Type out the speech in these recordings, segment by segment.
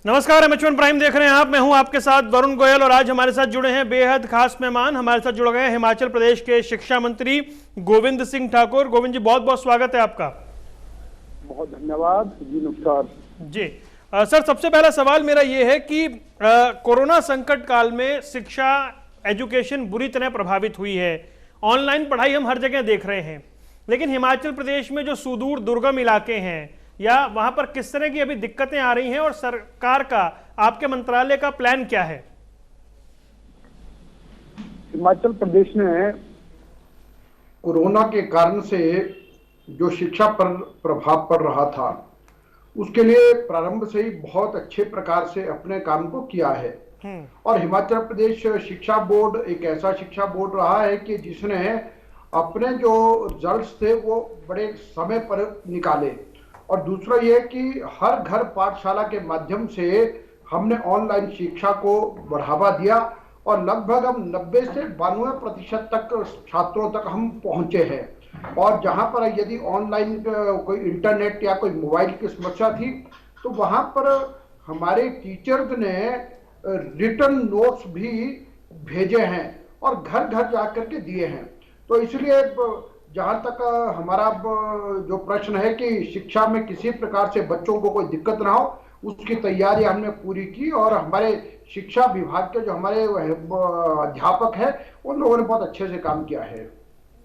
नमस्कार, M prime देख रहे हैं आप। मैं हूं आपके साथ वरुण गोयल और आज हमारे साथ जुड़े हैं बेहद खास मेहमान। हमारे साथ जुड़ गए हिमाचल प्रदेश के शिक्षा मंत्री गोविंद सिंह ठाकुर। गोविंद जी, बहुत बहुत स्वागत है आपका। बहुत धन्यवाद जी। नमस्कार जी। सर, सबसे पहला सवाल मेरा ये है कि कोरोना संकट काल में शिक्षा एजुकेशन बुरी तरह प्रभावित हुई है। ऑनलाइन पढ़ाई हम हर जगह देख रहे हैं, लेकिन हिमाचल प्रदेश में जो सुदूर दुर्गम इलाके हैं या वहां पर किस तरह की अभी दिक्कतें आ रही हैं और सरकार का, आपके मंत्रालय का प्लान क्या है? हिमाचल प्रदेश ने कोरोना के कारण से जो शिक्षा पर प्रभाव पड़ रहा था उसके लिए प्रारंभ से ही बहुत अच्छे प्रकार से अपने काम को किया है। और हिमाचल प्रदेश शिक्षा बोर्ड एक ऐसा शिक्षा बोर्ड रहा है कि जिसने अपने जो रिजल्ट्स थे वो बड़े समय पर निकाले। और दूसरा ये कि हर घर पाठशाला के माध्यम से हमने ऑनलाइन शिक्षा को बढ़ावा दिया और लगभग हम 90 से 92% तक छात्रों तक हम पहुंचे हैं। और जहां पर यदि ऑनलाइन कोई इंटरनेट या कोई मोबाइल की समस्या थी तो वहां पर हमारे टीचर्स ने रिटर्न नोट्स भी भेजे हैं और घर घर जाकर के दिए हैं। तो इसलिए जहाँ तक हमारा जो प्रश्न है कि शिक्षा में किसी प्रकार से बच्चों को कोई दिक्कत ना हो, उसकी तैयारी हमने पूरी की और हमारे शिक्षा विभाग के जो हमारे अध्यापक हैं उन लोगों ने बहुत अच्छे से काम किया है।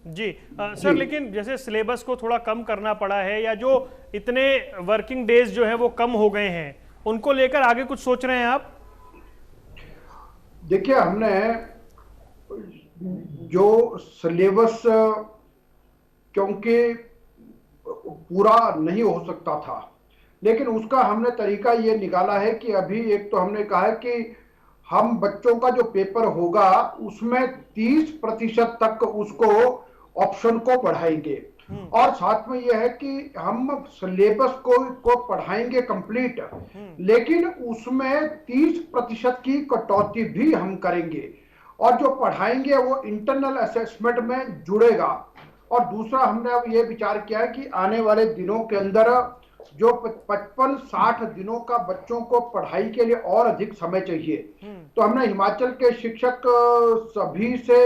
जी सर, लेकिन जैसे सिलेबस को थोड़ा कम करना पड़ा है या जो इतने वर्किंग डेज जो है वो कम हो गए हैं, उनको लेकर आगे कुछ सोच रहे हैं आप? देखिए, हमने जो सिलेबस क्योंकि पूरा नहीं हो सकता था, लेकिन उसका हमने तरीका ये निकाला है कि अभी एक तो हमने कहा है कि हम बच्चों का जो पेपर होगा उसमें 30% तक उसको ऑप्शन को बढ़ाएंगे। और साथ में यह है कि हम सिलेबस को पढ़ाएंगे कंप्लीट, लेकिन उसमें 30% की कटौती भी हम करेंगे और जो पढ़ाएंगे वो इंटरनल असेसमेंट में जुड़ेगा। और दूसरा हमने अब ये विचार किया है कि आने वाले दिनों के अंदर जो 55-60 दिनों का बच्चों को पढ़ाई के लिए और अधिक समय चाहिए, तो हमने हिमाचल के शिक्षक सभी से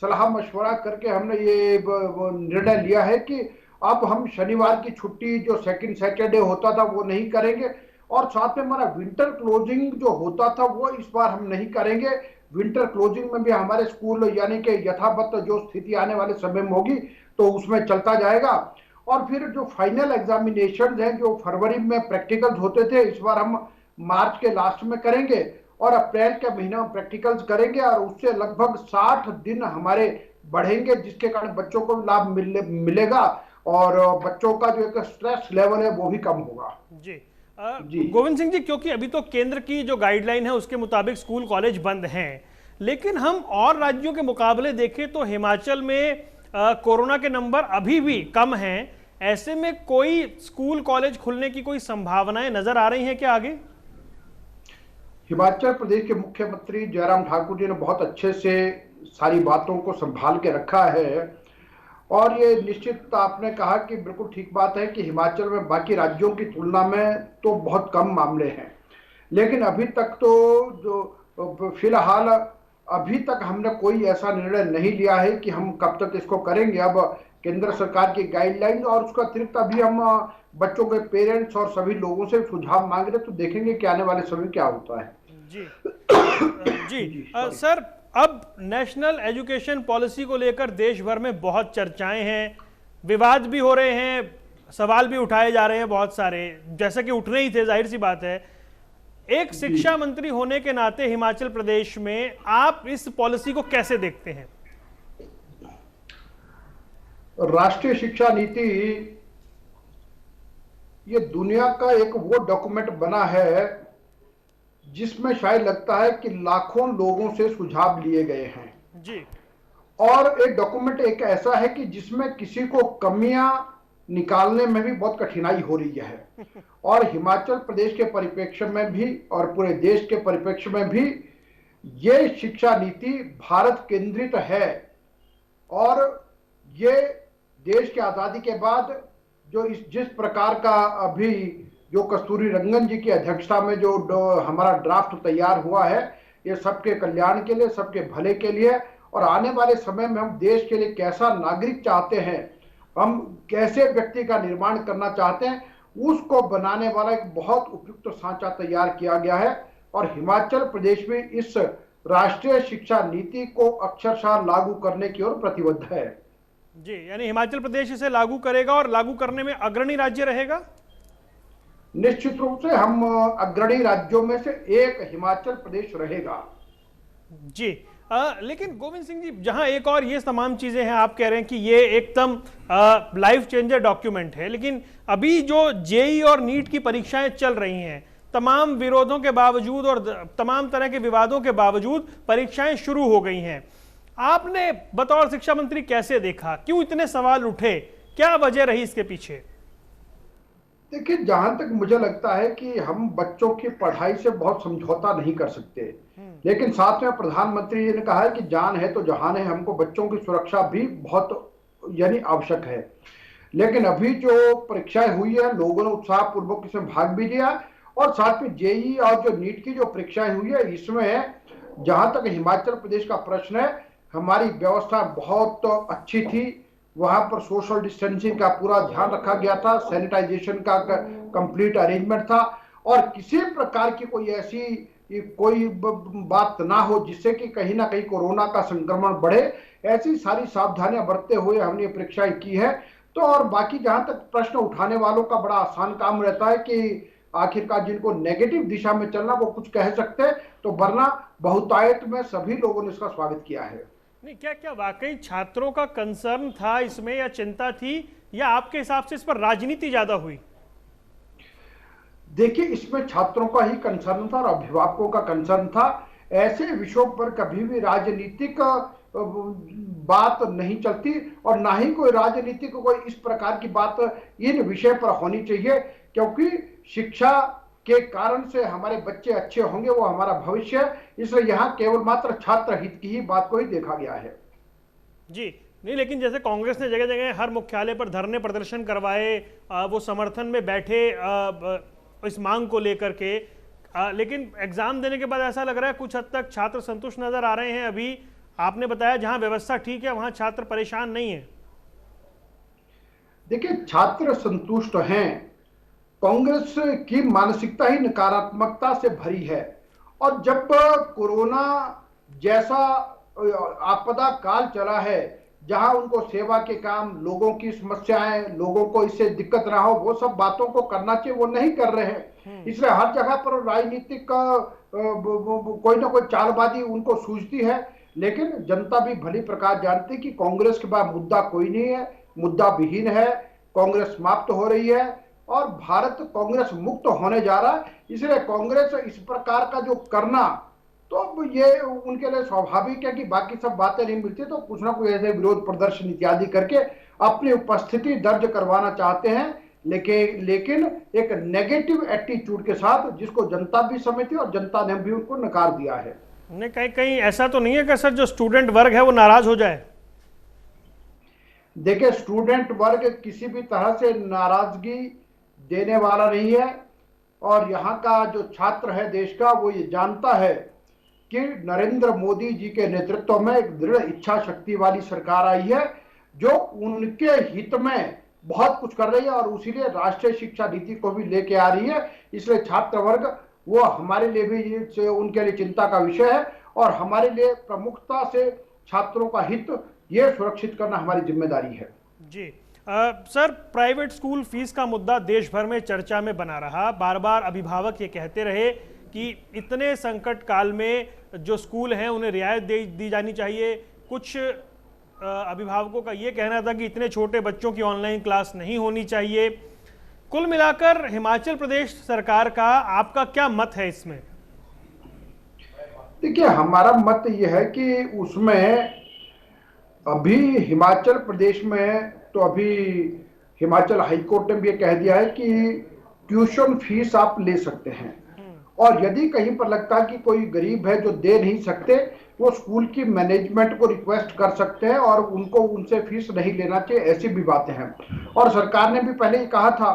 सलाह मशवरा करके हमने ये निर्णय लिया है कि अब हम शनिवार की छुट्टी जो सेकंड सैटरडे होता था वो नहीं करेंगे और साथ में हमारा विंटर क्लोजिंग जो होता था वो इस बार हम नहीं करेंगे। विंटर क्लोजिंग में भी हमारे स्कूल यानी कि यथावत जो स्थिति आने वाले समय में होगी तो उसमें चलता जाएगा। और फिर जो फाइनल एग्जामिनेशन हैं जो फरवरी में प्रैक्टिकल्स होते थे, इस बार हम मार्च के लास्ट में करेंगे और अप्रैल के महीने में प्रैक्टिकल्स करेंगे और उससे लगभग 60 दिन हमारे बढ़ेंगे, जिसके कारण बच्चों को लाभ मिलेगा और बच्चों का जो एक स्ट्रेस लेवल है वो भी कम होगा। जी गोविंद सिंह जी, क्योंकि अभी तो केंद्र की जो गाइडलाइन है उसके मुताबिक स्कूल कॉलेज बंद हैं, लेकिन हम और राज्यों के मुकाबले देखें तो हिमाचल में कोरोना के नंबर अभी भी कम हैं। ऐसे में कोई स्कूल कॉलेज खुलने की कोई संभावनाएं नजर आ रही हैं क्या आगे? हिमाचल प्रदेश के मुख्यमंत्री जयराम ठाकुर जी ने बहुत अच्छे से सारी बातों को संभाल के रखा है और ये निश्चित आपने कहा कि बिल्कुल ठीक बात है कि हिमाचल में बाकी राज्यों की तुलना में तो बहुत कम मामले हैं, लेकिन अभी तक तो जो फिलहाल अभी तक हमने कोई ऐसा निर्णय नहीं लिया है कि हम कब तक इसको करेंगे। अब केंद्र सरकार की गाइडलाइन और उसका अतिरिक्त अभी हम बच्चों के पेरेंट्स और सभी लोगों से सुझाव मांग रहे, तो देखेंगे कि आने वाले समय क्या होता है। जी सर, अब नेशनल एजुकेशन पॉलिसी को लेकर देश भर में बहुत चर्चाएं हैं, विवाद भी हो रहे हैं, सवाल भी उठाए जा रहे हैं बहुत सारे, जैसा कि उठने ही थे, जाहिर सी बात है। एक शिक्षा मंत्री होने के नाते हिमाचल प्रदेश में आप इस पॉलिसी को कैसे देखते हैं? राष्ट्रीय शिक्षा नीति ये दुनिया का एक वो डॉक्यूमेंट बना है जिसमें शायद लगता है कि लाखों लोगों से सुझाव लिए गए हैं जी। और एक डॉक्यूमेंट एक ऐसा है कि जिसमें किसी को कमियां निकालने में भी बहुत कठिनाई हो रही है। और हिमाचल प्रदेश के परिप्रेक्ष्य में भी और पूरे देश के परिप्रेक्ष्य में भी ये शिक्षा नीति भारत केंद्रित है और ये देश की आजादी के बाद जो जिस प्रकार का अभी जो कस्तूरी रंगन जी की अध्यक्षता में जो हमारा ड्राफ्ट तैयार हुआ है, ये सबके कल्याण के लिए, सबके भले के लिए, और आने वाले समय में हम देश के लिए कैसा नागरिक चाहते हैं, हम कैसे व्यक्ति का निर्माण करना चाहते हैं, उसको बनाने वाला एक बहुत उपयुक्त सांचा तैयार किया गया है। और हिमाचल प्रदेश में इस राष्ट्रीय शिक्षा नीति को अक्षरशः लागू करने की ओर प्रतिबद्ध है। जी, यानी हिमाचल प्रदेश इसे लागू करेगा और लागू करने में अग्रणी राज्य रहेगा। निश्चित रूप से हम अग्रणी राज्यों में से एक हिमाचल प्रदेश रहेगा। जी, लेकिन गोविंद सिंह जी, जहां एक और ये तमाम चीजें हैं, आप कह रहे हैं कि ये एकदम लाइफ चेंजर डॉक्यूमेंट है, लेकिन अभी जो जेई और नीट की परीक्षाएं चल रही हैं, तमाम विरोधों के बावजूद और तमाम तरह के विवादों के बावजूद परीक्षाएं शुरू हो गई हैं। आपने बतौर शिक्षा मंत्री कैसे देखा, क्यों इतने सवाल उठे, क्या वजह रही इसके पीछे? देखिए, जहां तक मुझे लगता है कि हम बच्चों की पढ़ाई से बहुत समझौता नहीं कर सकते, लेकिन साथ में प्रधानमंत्री जी ने कहा है कि जान है तो जहान है, हमको बच्चों की सुरक्षा भी बहुत यानी आवश्यक है। लेकिन अभी जो परीक्षाएं हुई है, लोगों ने उत्साहपूर्वक इसमें भाग भी लिया, और साथ में जेई और जो नीट की जो परीक्षाएं हुई है, इसमें जहां तक हिमाचल प्रदेश का प्रश्न है, हमारी व्यवस्था बहुत अच्छी थी। वहां पर सोशल डिस्टेंसिंग का पूरा ध्यान रखा गया था, सैनिटाइजेशन का कंप्लीट अरेंजमेंट था, और किसी प्रकार की कोई ऐसी कोई बात ना हो जिससे कि कहीं ना कहीं कोरोना का संक्रमण बढ़े। ऐसी सारी सावधानियां बरतते हुए हमने परीक्षाएं की है। तो और बाकी जहां तक प्रश्न उठाने वालों का बड़ा आसान काम रहता है कि आखिरकार जिनको नेगेटिव दिशा में चलना वो कुछ कह सकते हैं, तो वरना बहुतायत में सभी लोगों ने इसका स्वागत किया है। नहीं, क्या क्या वाकई छात्रों का कंसर्न था इसमें, या चिंता थी, या आपके हिसाब से इस पर राजनीति ज्यादा हुई? देखिए, इसमें छात्रों का ही कंसर्न था और अभिभावकों का कंसर्न था। ऐसे विषयों पर कभी भी राजनीतिक बात नहीं चलती, और ना ही कोई राजनीतिक कोई इस प्रकार की बात इन विषय पर होनी चाहिए, क्योंकि शिक्षा के कारण से हमारे बच्चे अच्छे होंगे, वो हमारा भविष्य है। इसलिए यहाँ केवल मात्र छात्र हित की ही बात को ही देखा गया है। जी नहीं, लेकिन जैसे कांग्रेस ने जगह जगह हर मुख्यालय पर धरने प्रदर्शन करवाए, वो समर्थन में बैठे इस मांग को लेकर के, लेकिन एग्जाम देने के बाद ऐसा लग रहा है कुछ हद तक छात्र संतुष्ट नजर आ रहे हैं। अभी आपने बताया जहां व्यवस्था ठीक है वहां छात्र परेशान नहीं है। देखिए, छात्र संतुष्ट हैं। कांग्रेस की मानसिकता ही नकारात्मकता से भरी है, और जब कोरोना जैसा आपदा काल चला है, जहां उनको सेवा के काम, लोगों की समस्याएं, लोगों को इससे दिक्कत ना हो, वो सब बातों को करना चाहिए, वो नहीं कर रहे हैं। इसलिए हर जगह पर राजनीतिक कोई ना कोई चालबाजी उनको सूझती है। लेकिन जनता भी भली प्रकार जानती है कि कांग्रेस के पास मुद्दा कोई नहीं है, मुद्दा विहीन है, कांग्रेस समाप्त हो रही है और भारत कांग्रेस मुक्त होने जा रहा है। इसलिए कांग्रेस इस प्रकार का जो करना, तो ये उनके लिए स्वाभाविक है कि बाकी सब बातें नहीं मिलती तो कुछ ना कुछ ऐसे विरोध प्रदर्शन इत्यादि करके अपनी उपस्थिति दर्ज करवाना चाहते हैं, लेकिन एक नेगेटिव एटीट्यूड के साथ, जिसको जनता भी समझती है और जनता ने भी उनको नकार दिया है। नहीं, कहीं कहीं ऐसा तो नहीं है कि सर जो स्टूडेंट वर्ग है वो नाराज हो जाए? देखिए, स्टूडेंट वर्ग किसी भी तरह से नाराजगी देने वाला नहीं है, और यहाँ का जो छात्र है देश का, वो ये जानता है कि नरेंद्र मोदी जी के नेतृत्व में एक दृढ़ इच्छा शक्ति वाली सरकार आई है, जो उनके हित में बहुत कुछ कर रही है, और उसीलिए राष्ट्रीय शिक्षा नीति को भी लेके आ रही है। इसलिए छात्र वर्ग वो हमारे लिए भी उनके लिए चिंता का विषय है, और हमारे लिए प्रमुखता से छात्रों का हित ये सुरक्षित करना हमारी जिम्मेदारी है। जी सर, प्राइवेट स्कूल फीस का मुद्दा देश भर में चर्चा में बना रहा। बार बार अभिभावक ये कहते रहे कि इतने संकट काल में जो स्कूल हैं उन्हें रियायत दी जानी चाहिए। कुछ अभिभावकों का ये कहना था कि इतने छोटे बच्चों की ऑनलाइन क्लास नहीं होनी चाहिए। कुल मिलाकर हिमाचल प्रदेश सरकार का आपका क्या मत है इसमें? देखिए, हमारा मत यह है कि उसमें अभी हिमाचल प्रदेश में तो अभी हिमाचल हाईकोर्ट ने भी कह दिया है कि ट्यूशन फीस आप ले सकते हैं, और यदि कहीं पर लगता है कि कोई गरीब है जो दे नहीं सकते, वो स्कूल की मैनेजमेंट को रिक्वेस्ट कर सकते हैं और उनको उनसे फीस नहीं लेना चाहिए। ऐसी भी बातें हैं, और सरकार ने भी पहले ही कहा था।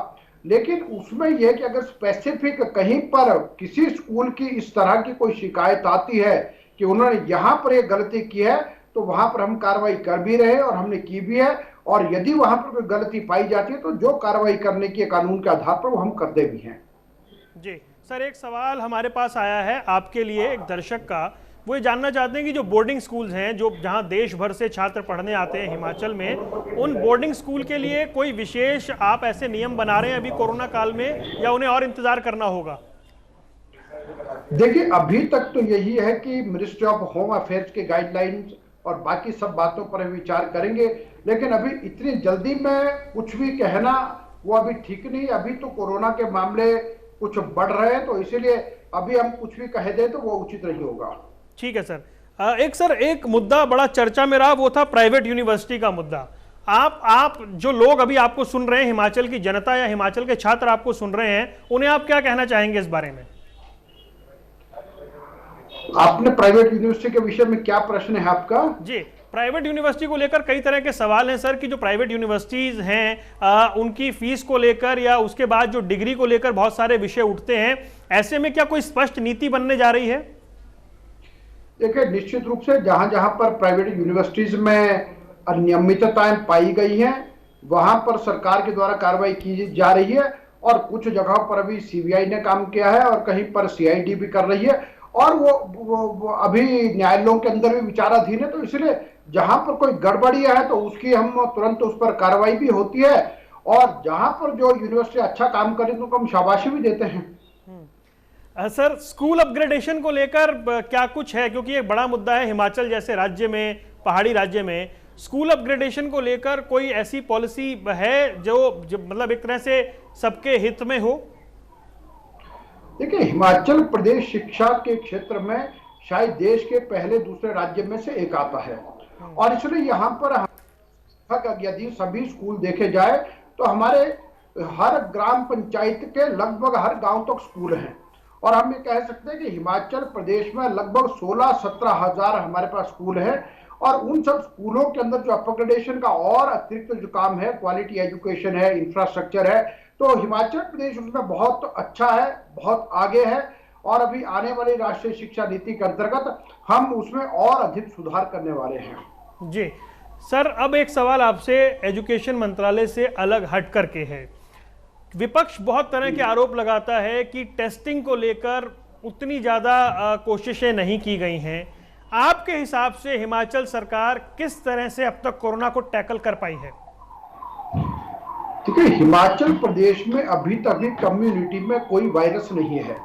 लेकिन उसमें यह कि अगर स्पेसिफिक कहीं पर किसी स्कूल की इस तरह की कोई शिकायत आती है कि उन्होंने यहां पर एक गलती की है, तो वहां पर हम कार्रवाई कर भी रहे हैं और हमने की भी है। और यदि वहां पर कोई गलती पाई जाती है तो जो कार्रवाई करने की कानून के आधार पर वो हम करते भी हैं। जी सर, एक सवाल हमारे पास आया है आपके लिए एक दर्शक का। वो ये जानना चाहते हैं कि जो बोर्डिंग स्कूल्स हैं, जो जहां देश भर से छात्र पढ़ने आते हैं हिमाचल में, उन बोर्डिंग स्कूल के लिए कोई विशेष आप ऐसे नियम बना रहे हैं अभी कोरोना काल में, या उन्हें और इंतजार करना होगा? देखिए, अभी तक तो यही है कि मिनिस्ट्री ऑफ होम अफेयर्स के गाइडलाइंस और बाकी सब बातों पर विचार करेंगे, लेकिन अभी इतनी जल्दी में कुछ भी कहना वो अभी ठीक नहीं। अभी तो कोरोना के मामले कुछ बढ़ रहे हैं, तो इसीलिए अभी हम कुछ भी कह दें तो वो उचित नहीं होगा। ठीक है सर। एक मुद्दा बड़ा चर्चा में रहा, वो था प्राइवेट यूनिवर्सिटी का मुद्दा। आप जो लोग अभी आपको सुन रहे हैं, हिमाचल की जनता या हिमाचल के छात्र आपको सुन रहे हैं, उन्हें आप क्या कहना चाहेंगे इस बारे में? आपने प्राइवेट यूनिवर्सिटी के विषय में क्या प्रश्न है आपका? जी, प्राइवेट यूनिवर्सिटी को लेकर कई तरह के सवाल हैं सर, कि जो प्राइवेट यूनिवर्सिटीज हैं उनकी फीस को लेकर या उसके बाद जो डिग्री को लेकर बहुत सारे विषय उठते हैं। ऐसे में क्या कोई स्पष्ट नीति बनने जा रही है? देखिए, निश्चित रूप से जहां जहां पर प्राइवेट यूनिवर्सिटीज में अनियमितताएं पाई गई हैं, वहां पर सरकार के द्वारा कार्रवाई की जा रही है। और कुछ जगहों पर अभी सीबीआई ने काम किया है और कहीं पर सीआईडी भी कर रही है, और वो अभी न्यायालयों के अंदर भी विचाराधीन है। तो इसलिए जहां पर कोई गड़बड़ियां है तो उसकी हम तुरंत उस पर कार्रवाई भी होती है, और जहां पर जो यूनिवर्सिटी अच्छा काम करे तो हम शाबाशी भी देते हैं। सर, स्कूल अपग्रेडेशन को लेकर क्या कुछ है? क्योंकि एक बड़ा मुद्दा है हिमाचल जैसे राज्य में, पहाड़ी राज्य में स्कूल अपग्रेडेशन को लेकर कोई ऐसी पॉलिसी है जो मतलब एक तरह से सबके हित में हो? देखिए, हिमाचल प्रदेश शिक्षा के क्षेत्र में शायद देश के पहले दूसरे राज्य में से एक आता है, और इसलिए यहाँ पर यदि सभी स्कूल देखे जाए तो हमारे हर ग्राम पंचायत के लगभग हर गांव तक स्कूल हैं। और हम ये कह सकते हैं कि हिमाचल प्रदेश में लगभग 16-17 हजार हमारे पास स्कूल है। और उन सब स्कूलों के अंदर जो अपग्रेडेशन का और अतिरिक्त जो काम है, क्वालिटी एजुकेशन है, इंफ्रास्ट्रक्चर है, तो हिमाचल प्रदेश उसमें बहुत अच्छा है, बहुत आगे है। और अभी आने वाली राष्ट्रीय शिक्षा नीति के अंतर्गत हम उसमें और अधिक सुधार करने वाले हैं। जी सर, अब एक सवाल आपसे एजुकेशन मंत्रालय से अलग हट करके है। विपक्ष बहुत तरह के आरोप लगाता है कि टेस्टिंग को लेकर उतनी ज्यादा कोशिशें नहीं की गई हैं। आपके हिसाब से हिमाचल सरकार किस तरह से अब तक कोरोना को टैकल कर पाई है? देखिए, हिमाचल प्रदेश में अभी तक भी कम्युनिटी में कोई वायरस नहीं है,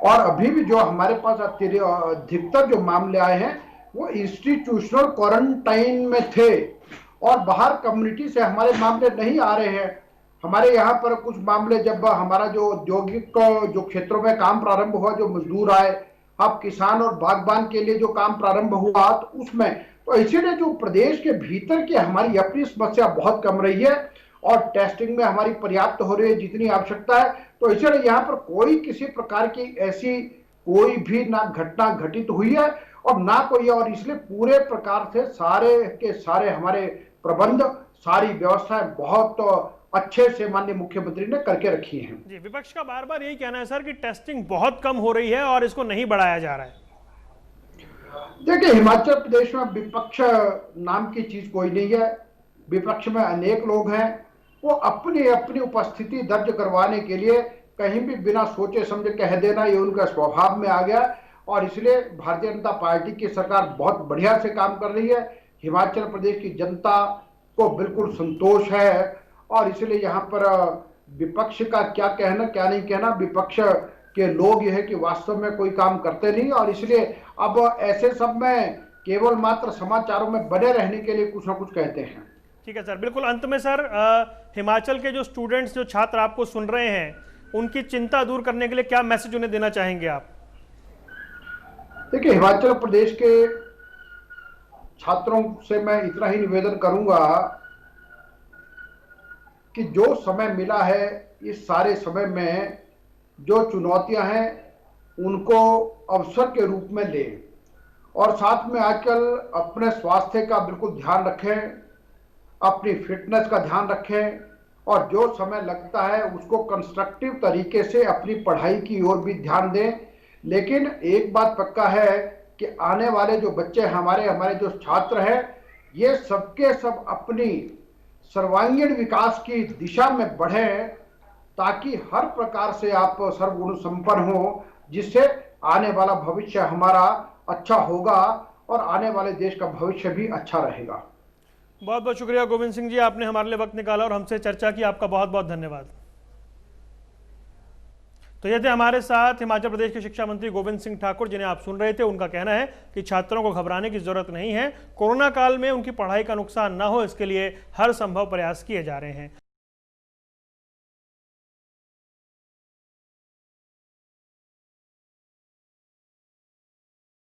और अभी भी जो हमारे पास अधिकतर जो मामले आए हैं वो इंस्टीट्यूशनल क्वारंटाइन में थे, और बाहर कम्युनिटी से हमारे मामले नहीं आ रहे हैं। हमारे यहाँ पर कुछ मामले जब हमारा जो औद्योगिक जो क्षेत्रों में काम प्रारंभ हुआ, जो मजदूर आए, अब किसान और बागबान के लिए जो काम प्रारंभ हुआ, तो उसमें तो इसीलिए जो प्रदेश के भीतर की हमारी अपनी समस्या बहुत कम रही है, और टेस्टिंग में हमारी पर्याप्त हो रही है जितनी आवश्यकता है। तो इसलिए यहाँ पर कोई किसी प्रकार की ऐसी कोई भी ना घटना घटित हुई है और ना कोई, और इसलिए पूरे प्रकार से सारे के सारे हमारे प्रबंध, सारी व्यवस्थाएं बहुत अच्छे से माननीय मुख्यमंत्री ने करके रखी हैं। जी, विपक्ष का बार बार यही कहना है सर कि टेस्टिंग बहुत कम हो रही है और इसको नहीं बढ़ाया जा रहा है। देखिए, हिमाचल प्रदेश में विपक्ष नाम की चीज कोई नहीं है। विपक्ष में अनेक लोग हैं, वो अपनी अपनी उपस्थिति दर्ज करवाने के लिए कहीं भी बिना सोचे समझे कह देना, ये उनका स्वभाव में आ गया। और इसलिए भारतीय जनता पार्टी की सरकार बहुत बढ़िया से काम कर रही है। हिमाचल प्रदेश की जनता को बिल्कुल संतोष है, और इसलिए यहाँ पर विपक्ष का क्या कहना क्या नहीं कहना, विपक्ष के लोग यह है कि वास्तव में कोई काम करते नहीं, और इसलिए अब ऐसे सब में केवल मात्र समाचारों में बने रहने के लिए कुछ ना कुछ कहते हैं। ठीक है सर, बिल्कुल अंत में सर, हिमाचल के जो स्टूडेंट्स, जो छात्र आपको सुन रहे हैं, उनकी चिंता दूर करने के लिए क्या मैसेज उन्हें देना चाहेंगे आप? देखिए, हिमाचल प्रदेश के छात्रों से मैं इतना ही निवेदन करूंगा कि जो समय मिला है, इस सारे समय में जो चुनौतियां हैं उनको अवसर के रूप में लें, और साथ में आजकल अपने स्वास्थ्य का बिल्कुल ध्यान रखें, अपनी फिटनेस का ध्यान रखें, और जो समय लगता है उसको कंस्ट्रक्टिव तरीके से अपनी पढ़ाई की ओर भी ध्यान दें। लेकिन एक बात पक्का है कि आने वाले जो बच्चे हमारे जो छात्र हैं, ये सबके सब अपनी सर्वांगीण विकास की दिशा में बढ़ें, ताकि हर प्रकार से आप सर्वगुण संपन्न हो, जिससे आने वाला भविष्य हमारा अच्छा होगा और आने वाले देश का भविष्य भी अच्छा रहेगा। बहुत बहुत शुक्रिया गोविंद सिंह जी, आपने हमारे लिए वक्त निकाला और हमसे चर्चा की। आपका बहुत बहुत धन्यवाद। तो ये थे हमारे साथ हिमाचल प्रदेश के शिक्षा मंत्री गोविंद सिंह ठाकुर, जिन्हें आप सुन रहे थे। उनका कहना है कि छात्रों को घबराने की जरूरत नहीं है, कोरोना काल में उनकी पढ़ाई का नुकसान ना हो इसके लिए हर संभव प्रयास किए जा रहे हैं।